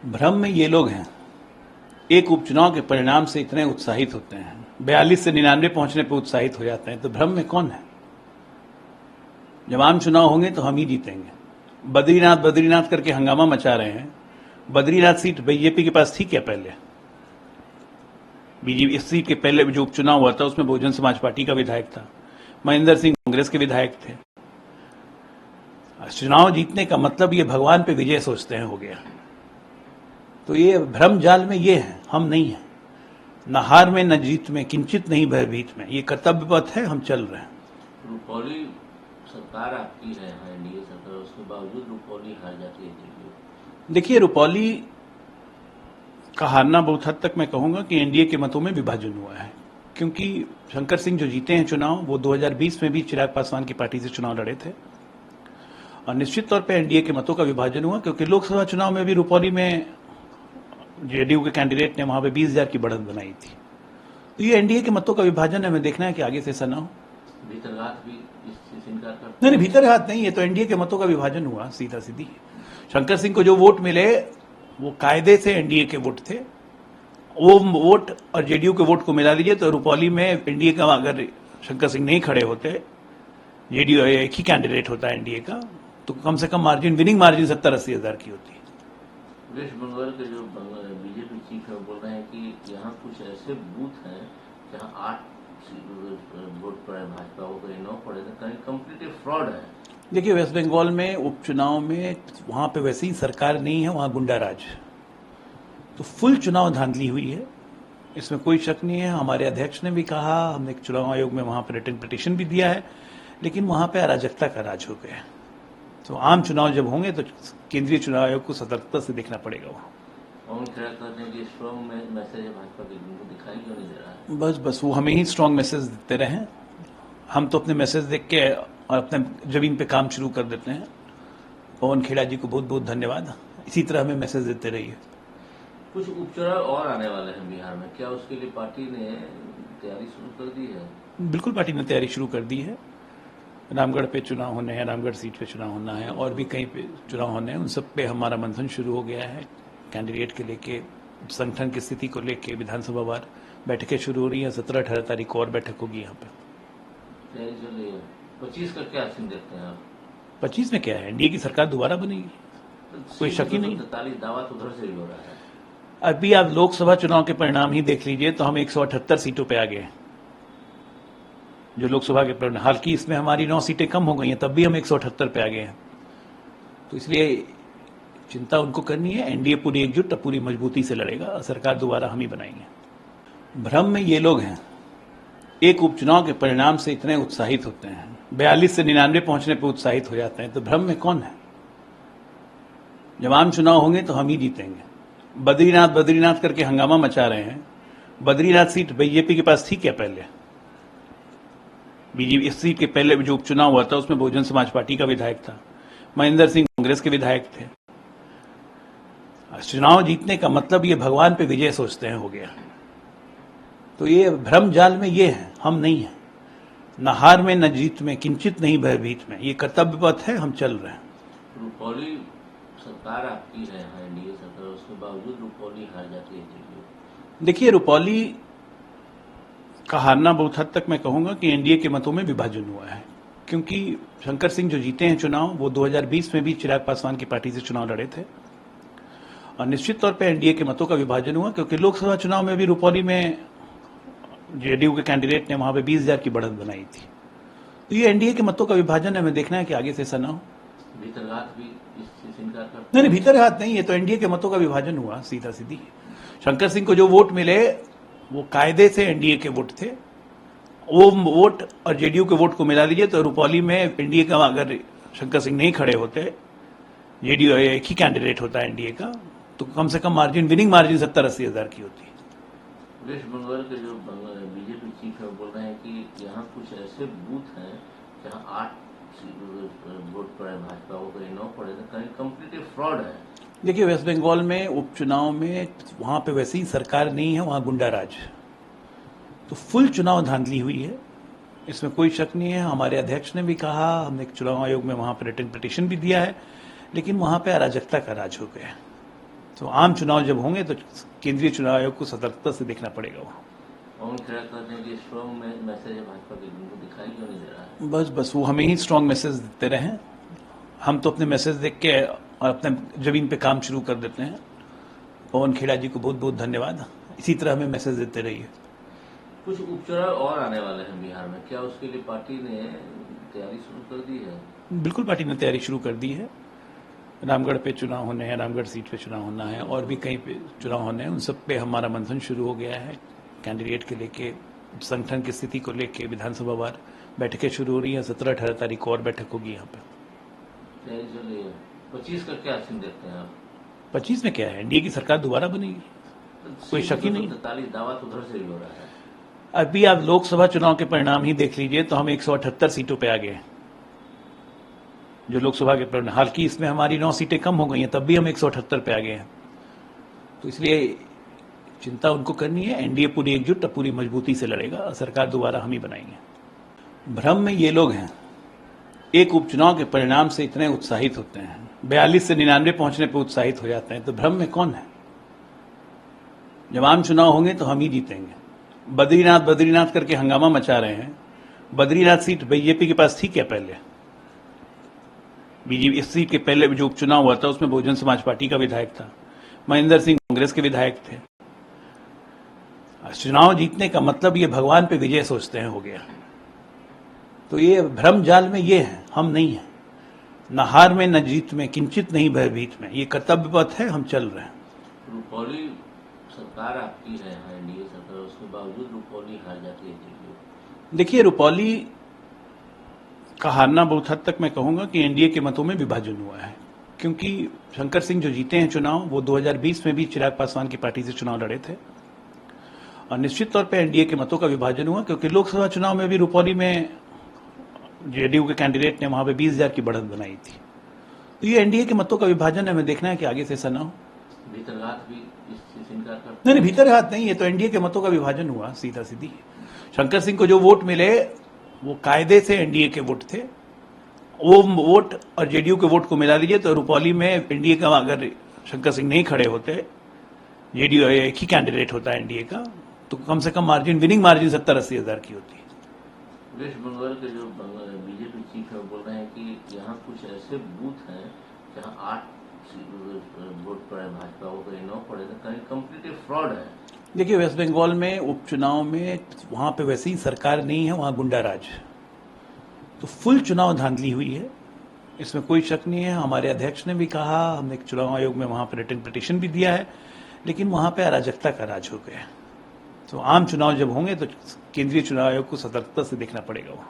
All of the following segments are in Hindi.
भ्रम में ये लोग हैं, एक उपचुनाव के परिणाम से इतने उत्साहित होते हैं, 42 से 99 पहुंचने पर उत्साहित हो जाते हैं, तो भ्रम में कौन है? जब आम चुनाव होंगे तो हम ही जीतेंगे। बद्रीनाथ बद्रीनाथ करके हंगामा मचा रहे हैं। बद्रीनाथ सीट बीजेपी के पास थी क्या पहले? बीजेपी इस सीट के पहले जो उपचुनाव हुआ था उसमें बहुजन समाज पार्टी का विधायक था, महेंद्र सिंह कांग्रेस के विधायक थे। चुनाव जीतने का मतलब ये भगवान पे विजय सोचते हैं हो गया। तो ये भ्रम जाल में ये है, हम नहीं है। न हार में न जीत में, किंचित नहीं भयभीत में, ये कर्तव्य पथ है, हम चल रहे हैं। रुपौली सरकार आपकी है, एनडीए सरकार, उसके बावजूद रुपौली हार जाती है। देखिए, रुपौली का हारना बहुत हद तक मैं कहूंगा कि एनडीए के मतों में विभाजन हुआ है, क्योंकि शंकर सिंह जो जीते हैं चुनाव, वो 2020 में भी चिराग पासवान की पार्टी से चुनाव लड़े थे, और निश्चित तौर पर एनडीए के मतों का विभाजन हुआ, क्योंकि लोकसभा चुनाव में भी रुपौली में जेडीयू के कैंडिडेट ने वहां पे 20,000 की बढ़त बनाई थी। तो ये एनडीए के मतों का विभाजन है, हमें देखना है कि आगे से ऐसा ना हो। भीतरघात भी इस इनकार करते नहीं, भीतरघात नहीं, ये तो एनडीए के मतों का विभाजन हुआ, सीधा सीधी। शंकर सिंह को जो वोट मिले वो कायदे से एनडीए के वोट थे, वो वोट और जेडीयू के वोट को मिला लीजिए तो रुपौली में एनडीए का, अगर शंकर सिंह नहीं खड़े होते, जेडीयू एक ही कैंडिडेट होता है एनडीए का, तो कम से कम मार्जिन, विनिंग मार्जिन 70-80 हजार की होती है। वेस्ट बंगाल के जो बीजेपी चीफ है बोल रहे हैं कि यहाँ कुछ ऐसे बूथ हैं जहाँ 8 वोट पड़े भाजपा को, कहीं 9 पड़े, तो कहीं कम्प्लीटली फ्रॉड है। देखिए, वेस्ट बंगाल में उपचुनाव में वहां पे वैसे ही सरकार नहीं है, वहां गुंडा राज, तो फुल चुनाव धांधली हुई है, इसमें कोई शक नहीं है। हमारे अध्यक्ष ने भी कहा, हमने चुनाव आयोग में वहां पर रिटन पिटीशन भी दिया है, लेकिन वहां पे अराजकता का राज हो गया। तो आम चुनाव जब होंगे तो केंद्रीय चुनाव आयोग को सतर्कता से देखना पड़ेगा। पवन खेड़ा करने के स्ट्रॉन्ग मैसेज है भाजपा के, उनको दिखाई क्यों नहीं दे रहा है? बस वो हमें ही स्ट्रांग मैसेज देते रहे, हम तो अपने मैसेज देख के और अपने जमीन पे काम शुरू कर देते हैं। पवन खेड़ा जी को बहुत बहुत धन्यवाद, इसी तरह हमें मैसेज देते रहिए। कुछ उपचुनाव और आने वाले हैं बिहार में, क्या उसके लिए पार्टी ने तैयारी शुरू कर दी है? बिल्कुल, पार्टी ने तैयारी शुरू कर दी है। रामगढ़ पे चुनाव होने हैं, रामगढ़ सीट पे चुनाव होना है, और भी कहीं पे चुनाव होने हैं, उन सब पे हमारा मंथन शुरू हो गया है। कैंडिडेट के लेके, संगठन की स्थिति को लेके विधानसभा वार बैठकें शुरू हो रही हैं। 17-18 तारीख को और बैठक होगी यहाँ पे। तैयारी चल रही है। 25 का क्या सीन देखते हैं आप? 25 में क्या है, एनडीए की सरकार दोबारा बनेगी, कोई शक ही नहीं। 43 दावा तो उधर से भी हो रहा है। अभी आप लोकसभा चुनाव के परिणाम ही देख लीजिए तो हम 178 सीटों पे आ गए हैं, जो लोकसभा के परिणाम। हालांकि इसमें हमारी 9 सीटें कम हो गई हैं, तब भी हम 178 पे आ गए हैं। तो इसलिए चिंता उनको करनी है, एनडीए पूरी एकजुट, पूरी मजबूती से लड़ेगा, सरकार दोबारा हम ही बनाएंगे। भ्रम में ये लोग हैं, एक उपचुनाव के परिणाम से इतने उत्साहित होते हैं, 42 से 99 पहुंचने पर उत्साहित हो जाते हैं, तो भ्रम में कौन है? जब आम चुनाव होंगे तो हम ही जीतेंगे। बद्रीनाथ बद्रीनाथ करके हंगामा मचा रहे हैं। बद्रीनाथ सीट बीजेपी के पास थी क्या पहले? बीजेपी इस सीट के पहले जो उपचुनाव हुआ था उसमें बहुजन समाज पार्टी का विधायक था, महेंद्र सिंह कांग्रेस के विधायक थे। चुनाव जीतने का मतलब ये भगवान पे विजय सोचते हैं हो गया। तो ये भ्रम जाल में ये है, हम नहीं है। न हार में न जीत में, किंचित नहीं भयभीत में, ये कर्तव्य पथ है, हम चल रहे हैं। रुपौली सरकार आपकी है, एनडीए सरकार, उसके बावजूद रुपौली हार जाती है। देखिए, रुपौली का हारना बहुत हद तक मैं कहूंगा कि एनडीए के मतों में विभाजन हुआ है, क्योंकि शंकर सिंह जो जीते हैं चुनाव, वो 2020 में भी चिराग पासवान की पार्टी से चुनाव लड़े थे, और निश्चित तौर पर एनडीए के मतों का विभाजन हुआ, क्योंकि लोकसभा चुनाव में भी रुपौली में जेडीयू के कैंडिडेट ने वहां पे 20,000 की बढ़त बनाई थी। तो ये एनडीए के मतों का विभाजन है, हमें देखना है कि आगे से ऐसा ना हो। भीतरघात भी इस इनकार करते नहीं, भीतरघात नहीं, ये तो एनडीए के मतों का विभाजन हुआ, सीधा सीधी। शंकर सिंह को जो वोट मिले वो कायदे से एनडीए के वोट थे, वो वोट और जेडीयू के वोट को मिला लीजिए तो रुपौली में एनडीए का, अगर शंकर सिंह नहीं खड़े होते, जेडीयू एक ही कैंडिडेट होता है एनडीए का, तो कम से कम मार्जिन, विनिंग मार्जिन 70-80 हजार की होती है। वेस्ट बंगाल के जो बीजेपी चीफ है बोल रहे हैं कि यहाँ कुछ ऐसे बूथ हैं जहाँ 8 वोट पड़े भाजपा को, कहीं 9 पड़े, तो कहीं कम्प्लीटली फ्रॉड है। देखिए, वेस्ट बंगाल में उपचुनाव में वहां पे वैसे ही सरकार नहीं है, वहां गुंडा राज, तो फुल चुनाव धांधली हुई है, इसमें कोई शक नहीं है। हमारे अध्यक्ष ने भी कहा, हमने चुनाव आयोग में वहां पर रिटन पिटीशन भी दिया है, लेकिन वहां पे अराजकता का राज हो गया। तो आम चुनाव जब होंगे तो केंद्रीय चुनाव आयोग को सतर्कता से देखना पड़ेगा। वो पवन खेड़ा कहते हैं कि स्ट्रॉन्ग मैसेज है भाजपा के, उनको दिखाई क्यों नहीं दे रहा है? बस वो हमें ही स्ट्रांग मैसेज देते रहे। हम तो अपने मैसेज देख के और अपने जमीन पे काम शुरू कर देते हैं। पवन खेड़ा जी को बहुत बहुत धन्यवाद। इसी तरह हमें मैसेज देते रहिए। कुछ उपचुनाव और आने वाले हैं बिहार में, क्या उसके लिए पार्टी ने तैयारी शुरू कर दी है? बिल्कुल पार्टी ने तैयारी शुरू कर दी है। रामगढ़ पे चुनाव होने हैं, रामगढ़ सीट पे चुनाव होना है और भी कहीं पे चुनाव होने हैं। उन सब पे हमारा मंथन शुरू हो गया है। कैंडिडेट के लेके, संगठन की स्थिति को लेके विधानसभा वार बैठकें शुरू हो रही हैं। 17-18 तारीख को और बैठक होगी यहाँ पे। तैयारी चल रही है। 25 का क्या सीन देखते हैं आप? 25 में क्या है, एनडीए की सरकार दोबारा बनेगी, कोई शक ही नहीं। 43 दावा तो उधर से भी हो रहा है। अभी आप लोकसभा चुनाव के परिणाम ही देख लीजिए तो हम 178 सीटों पे आ गए हैं। जो लोकसभा के परिणाम, हालांकि इसमें हमारी 9 सीटें कम हो गई हैं, तब भी हम 178 पे आ गए हैं। तो इसलिए चिंता उनको करनी है। एनडीए पूरी एकजुट, पूरी मजबूती से लड़ेगा। सरकार दोबारा हम ही बनाएंगे। भ्रम में ये लोग हैं, एक उपचुनाव के परिणाम से इतने उत्साहित होते हैं, 42 से 99 पहुंचने पर उत्साहित हो जाते हैं। तो भ्रम में कौन है? जब आम चुनाव होंगे तो हम ही जीतेंगे। बद्रीनाथ करके हंगामा मचा रहे हैं। बद्रीनाथ सीट बीजेपी के पास थी क्या पहले? बीजेपी इस सीट के पहले जो उपचुनाव हुआ था उसमें बहुजन समाज पार्टी का विधायक था, महेंद्र सिंह कांग्रेस के विधायक थे। चुनाव जीतने का मतलब ये भगवान पे विजय सोचते हैं हो गया। तो ये भ्रम जाल में ये है, हम नहीं है। न हार में न जीत में, किंचित नहीं भयभीत में। ये कर्तव्य पथ है, हम चल रहे हैं। रुपौली सरकार आपकी है, एनडीए सरकार, उसके बावजूद रुपौली हार जाती है। देखिए, रुपौली का हारना बहुत हद तक मैं कहूंगा कि एनडीए के मतों में विभाजन हुआ है। क्योंकि शंकर सिंह जो जीते हैं चुनाव, वो 2020 में भी चिराग पासवान की पार्टी से चुनाव लड़े थे और निश्चित तौर पे एनडीए के मतों का विभाजन हुआ। क्योंकि लोकसभा चुनाव में भी रुपौली में जेडीयू के कैंडिडेट ने वहां पे 20,000 की बढ़त बनाई थी। तो ये एनडीए के मतों का विभाजन है। हमें देखना है कि आगे से ऐसा ना हो। भीतरघात भी इस चीज से इनकार करते? नहीं, भीतरघात नहीं, ये तो एनडीए के मतों का विभाजन हुआ, सीधा सीधी। शंकर सिंह को जो वोट मिले वो कायदे से एनडीए के वोट थे। वो वोट और जेडीयू के वोट को मिला लीजिए तो रुपौली में एनडीए का, अगर शंकर सिंह नहीं खड़े होते, जेडीयू एक ही कैंडिडेट होता है एनडीए का, तो कम से कम मार्जिन, विनिंग मार्जिन 70-80 हजार की होती है। वेस्ट बंगाल के जो बीजेपी चीफ है बोल रहे हैं कि यहाँ कुछ ऐसे बूथ हैं जहाँ 8 वोट पड़े भाजपा को, कहीं 9 पड़े, तो कहीं कम्प्लीटली फ्रॉड है। देखिए, वेस्ट बंगाल में उपचुनाव में वहां पे वैसे ही सरकार नहीं है, वहां गुंडा राज, तो फुल चुनाव धांधली हुई है, इसमें कोई शक नहीं है। हमारे अध्यक्ष ने भी कहा, हमने चुनाव आयोग में वहां पर रिटन पिटीशन भी दिया है, लेकिन वहां पे अराजकता का राज हो गया। तो आम चुनाव जब होंगे तो केंद्रीय चुनाव आयोग को सतर्कता से देखना पड़ेगा। वो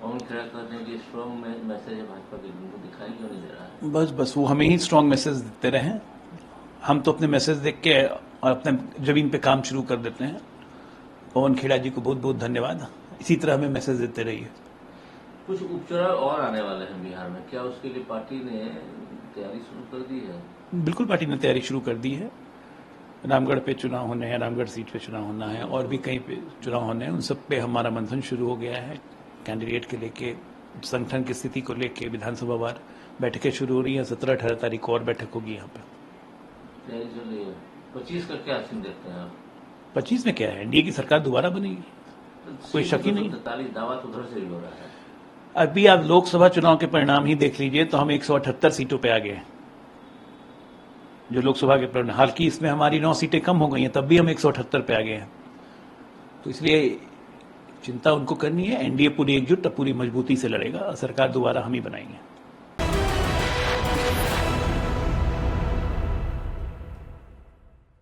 पवन खेड़ा कहते हैं कि स्ट्रॉन्ग मैसेज है भाजपा के, उनको दिखाई क्यों नहीं दे रहा है? बस वो हमें ही स्ट्रांग मैसेज देते रहे। हम तो अपने मैसेज देख के और अपने जमीन पे काम शुरू कर देते हैं। पवन खेड़ा जी को बहुत बहुत धन्यवाद। इसी तरह हमें मैसेज देते रहिए। कुछ उपचुनाव और आने वाले हैं बिहार में, क्या उसके लिए पार्टी ने तैयारी शुरू कर दी है? बिल्कुल पार्टी ने तैयारी शुरू कर दी है। रामगढ़ पे चुनाव होने हैं, रामगढ़ सीट पे चुनाव होना है और भी कहीं पे चुनाव होने हैं। उन सब पे हमारा मंथन शुरू हो गया है। कैंडिडेट के लेके, संगठन की स्थिति को लेके विधानसभा वार बैठकें शुरू हो रही हैं। 17-18 तारीख को और बैठक होगी यहाँ पे। तैयारी चल रही है। 25 का क्या सीन देखते हैं आप? 25 में क्या है, एनडीए की सरकार दोबारा बनेगी, कोई शक ही नहीं। 43 दावा तो उधर से भी हो रहा है। अभी आप लोकसभा चुनाव के परिणाम ही देख लीजिए तो हम 178 सीटों पे आ गए हैं। जो लोकसभा के परिणाम, हालांकि इसमें हमारी 9 सीटें कम हो गई हैं, तब भी हम 178 पे आ गए हैं। तो इसलिए चिंता उनको करनी है। एनडीए पूरी एकजुट, पूरी मजबूती से लड़ेगा। सरकार दोबारा हम ही बनाएंगे।